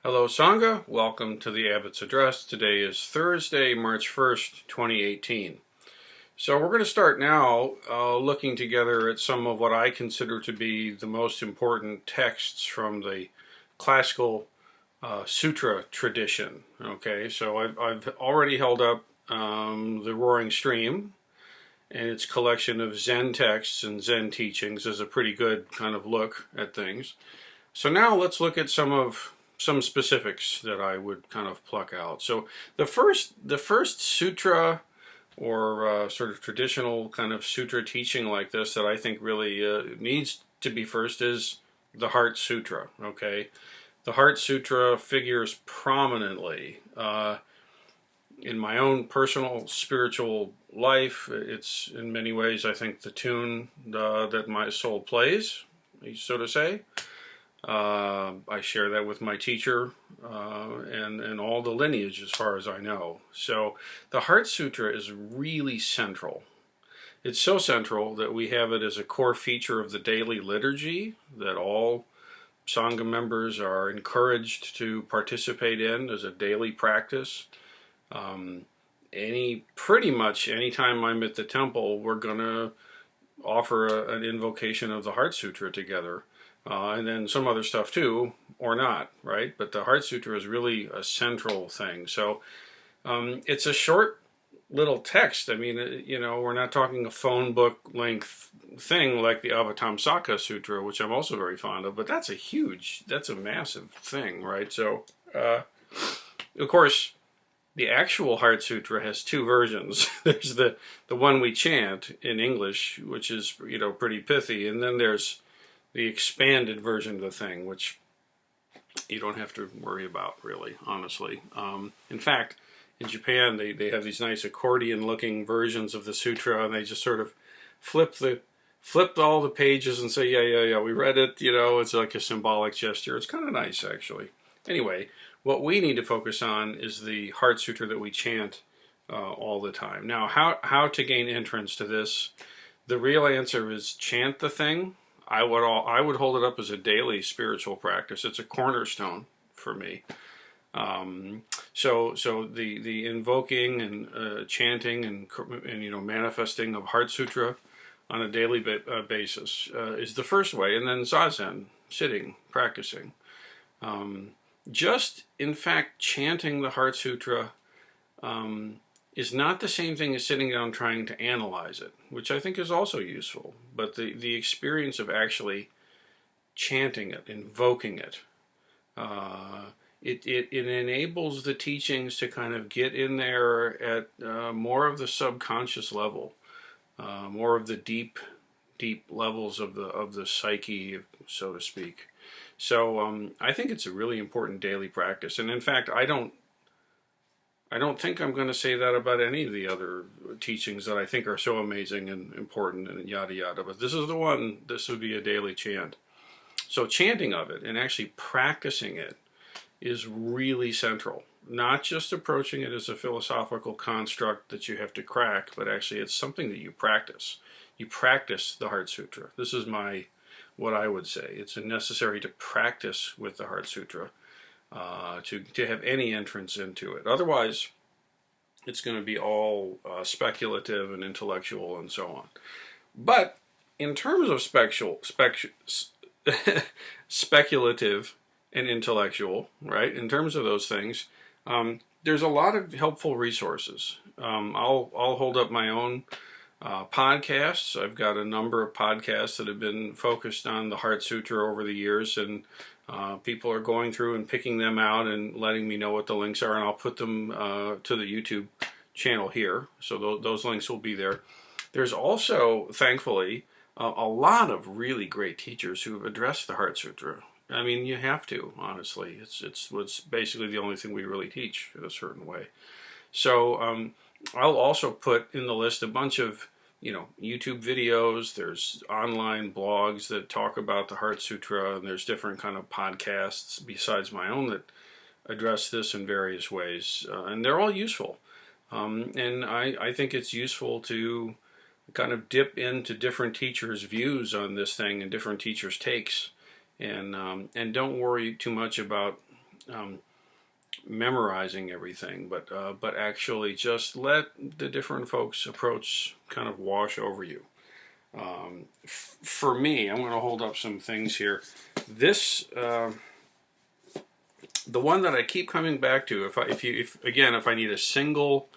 Hello Sangha, welcome to the Abbot's Address. Today is Thursday, March 1st, 2018. So we're going to start now looking together at some of what I consider to be the most important texts from the classical sutra tradition. Okay, so I've already held up the Roaring Stream and its collection of Zen texts and Zen teachings as a pretty good kind of look at things. So now let's look at some specifics that I would kind of pluck out. So the first sutra or sort of traditional kind of sutra teaching like this that I think really needs to be first is the Heart Sutra. Okay, the Heart Sutra figures prominently in my own personal spiritual life. It's in many ways, I think, the tune that my soul plays, so to say. I share that with my teacher and all the lineage as far as I know. So the Heart Sutra is really central. It's so central that we have it as a core feature of the daily liturgy that all Sangha members are encouraged to participate in as a daily practice. Pretty much anytime I'm at the temple, we're going to offer an invocation of the Heart Sutra together. And then some other stuff too, or not, right? But the Heart Sutra is really a central thing. So it's a short little text. I mean, we're not talking a phone book length thing like the Avatamsaka Sutra, which I'm also very fond of, but that's a massive thing, right? So, of course, the actual Heart Sutra has two versions. There's the one we chant in English, which is, pretty pithy, and then there's the expanded version of the thing, which you don't have to worry about, really, honestly. In fact, in Japan, they have these nice accordion-looking versions of the sutra, and they just sort of flip all the pages and say, yeah, we read it, it's like a symbolic gesture. It's kind of nice, actually. Anyway, what we need to focus on is the Heart Sutra that we chant all the time. Now, how to gain entrance to this? The real answer is chant the thing. I would hold it up as a daily spiritual practice. It's a cornerstone for me. So the invoking and chanting and manifesting of Heart Sutra on a daily basis is the first way, and then zazen, sitting, practicing. Just in fact, chanting the Heart Sutra is not the same thing as sitting down trying to analyze it, which I think is also useful. But the experience of actually chanting it, invoking it, it enables the teachings to kind of get in there at more of the subconscious level, more of the deep levels of the psyche, so to speak. So I think it's a really important daily practice, and in fact, I don't think I'm going to say that about any of the other teachings that I think are so amazing and important and yada yada, but this is the one. This would be a daily chant. So chanting of it and actually practicing it is really central. Not just approaching it as a philosophical construct that you have to crack, but actually it's something that you practice. You practice the Heart Sutra. This is what I would say. It's necessary to practice with the Heart Sutra. To have any entrance into it. Otherwise, it's going to be all speculative and intellectual and so on. But in terms of speculative and intellectual, right? In terms of those things, there's a lot of helpful resources. I'll hold up my own podcasts. I've got a number of podcasts that have been focused on the Heart Sutra over the years, and people are going through and picking them out and letting me know what the links are, and I'll put them to the YouTube channel here, so those links will be there. There's also, thankfully, a lot of really great teachers who have addressed the Heart Sutra. I mean, you have to, honestly. It's basically the only thing we really teach in a certain way. So I'll also put in the list a bunch of YouTube videos. There's online blogs that talk about the Heart Sutra, and there's different kind of podcasts besides my own that address this in various ways, and they're all useful. And I think it's useful to kind of dip into different teachers' views on this thing and different teachers' takes, and don't worry too much about memorizing everything, but actually just let the different folks' approach kind of wash over you. For me, I'm going to hold up some things here. This, the one that I keep coming back to, if I need a single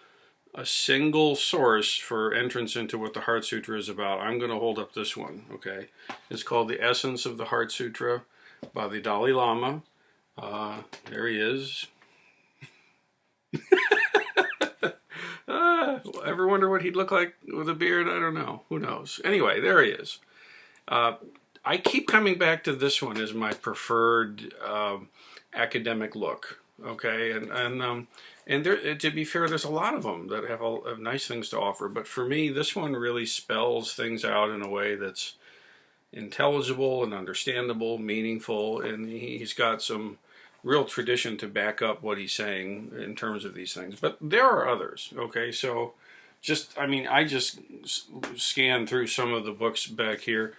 source for entrance into what the Heart Sutra is about, I'm going to hold up this one. Okay, it's called The Essence of the Heart Sutra by the Dalai Lama. There he is. Ever wonder what he'd look like with a beard? I don't know. Who knows? Anyway, there he is. I keep coming back to this one as my preferred academic look. Okay, and there, to be fair, there's a lot of them that have nice things to offer. But for me, this one really spells things out in a way that's intelligible and understandable, meaningful, and he's got some real tradition to back up what he's saying in terms of these things. But there are others. Okay, so I just scanned through some of the books back here.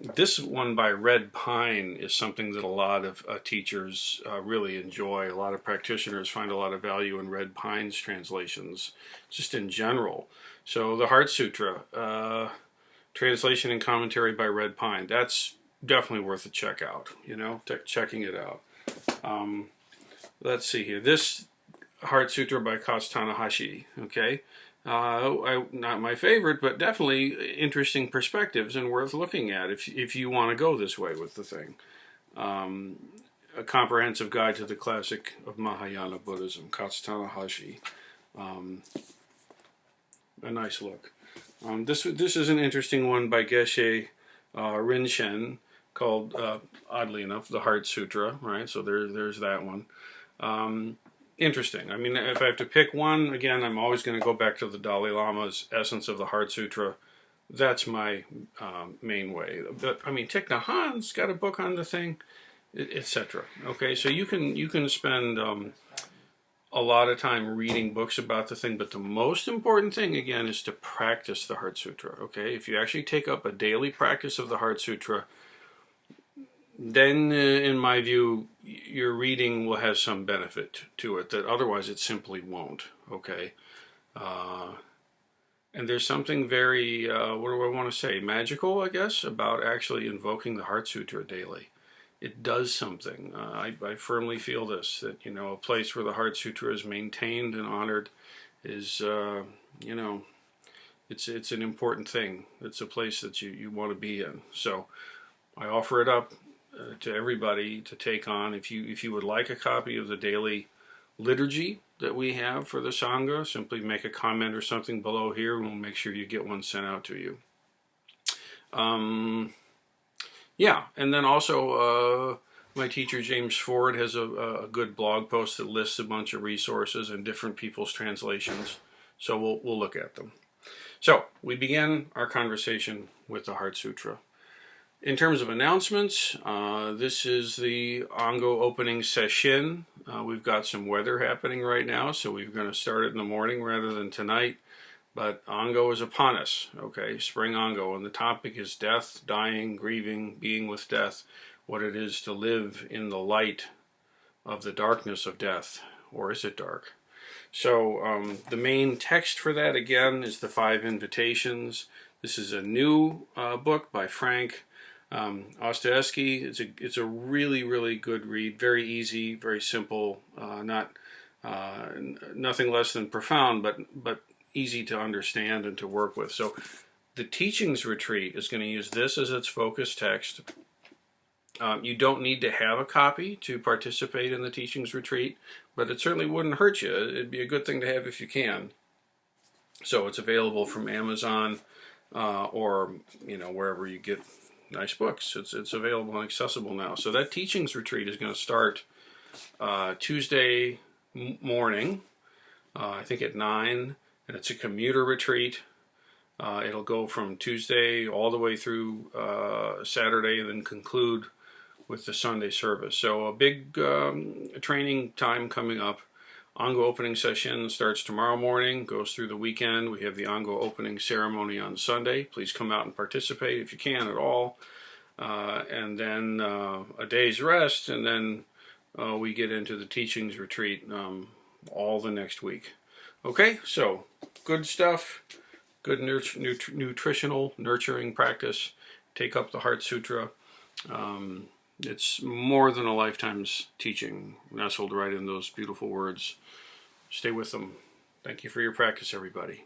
This one by Red Pine is something that a lot of teachers really enjoy. A lot of practitioners find a lot of value in Red Pine's translations, just in general. So the Heart Sutra, translation and commentary by Red Pine, that's definitely worth a check out, checking it out. Let's see here. This Heart Sutra by Kots Tanahashi, okay? Not my favorite, but definitely interesting perspectives and worth looking at if you want to go this way with the thing. A Comprehensive Guide to the Classic of Mahayana Buddhism, Kots Tanahashi. A nice look. This is an interesting one by Geshe Rinsen called, oddly enough, the Heart Sutra, right? So there's that one. Interesting. I mean, if I have to pick one, again, I'm always going to go back to the Dalai Lama's Essence of the Heart Sutra. That's my main way. But I mean, Thich Nhat Hanh's got a book on the thing, etc. Okay, so you can spend a lot of time reading books about the thing, but the most important thing, again, is to practice the Heart Sutra. Okay, if you actually take up a daily practice of the Heart Sutra, then, in my view, your reading will have some benefit to it that otherwise it simply won't, okay? And there's something very, what do I want to say, magical, I guess, about actually invoking the Heart Sutra daily. It does something. I firmly feel this, that, a place where the Heart Sutra is maintained and honored is, it's an important thing. It's a place that you want to be in. So I offer it up to everybody to take on. If you would like a copy of the daily liturgy that we have for the Sangha, simply make a comment or something below here and we'll make sure you get one sent out to you. Yeah, and then also my teacher James Ford has a good blog post that lists a bunch of resources and different people's translations, so we'll look at them. So we begin our conversation with the Heart Sutra. In terms of announcements, this is the Ango opening session. We've got some weather happening right now, so we're going to start it in the morning rather than tonight. But Ango is upon us, okay? Spring Ango, and the topic is death, dying, grieving, being with death, what it is to live in the light of the darkness of death, or is it dark? So the main text for that, again, is the 5 Invitations. This is a new book by Frank Ostaevsky. It's a really, really good read. Very easy, very simple. Nothing less than profound, but easy to understand and to work with. So the Teachings Retreat is going to use this as its focus text. You don't need to have a copy to participate in the Teachings Retreat, but it certainly wouldn't hurt you. It'd be a good thing to have if you can. So it's available from Amazon or wherever you get nice books. It's available and accessible now. So that Teachings Retreat is going to start Tuesday morning, I think at 9, and it's a commuter retreat. It'll go from Tuesday all the way through Saturday and then conclude with the Sunday service. So a big training time coming up. Ango opening session starts tomorrow morning, goes through the weekend. We have the Ango opening ceremony on Sunday. Please come out and participate if you can at all. And then a day's rest, and then we get into the teachings retreat all the next week. Okay, so good stuff, good nutritional, nurturing practice. Take up the Heart Sutra. It's more than a lifetime's teaching, nestled right in those beautiful words. Stay with them. Thank you for your practice, everybody.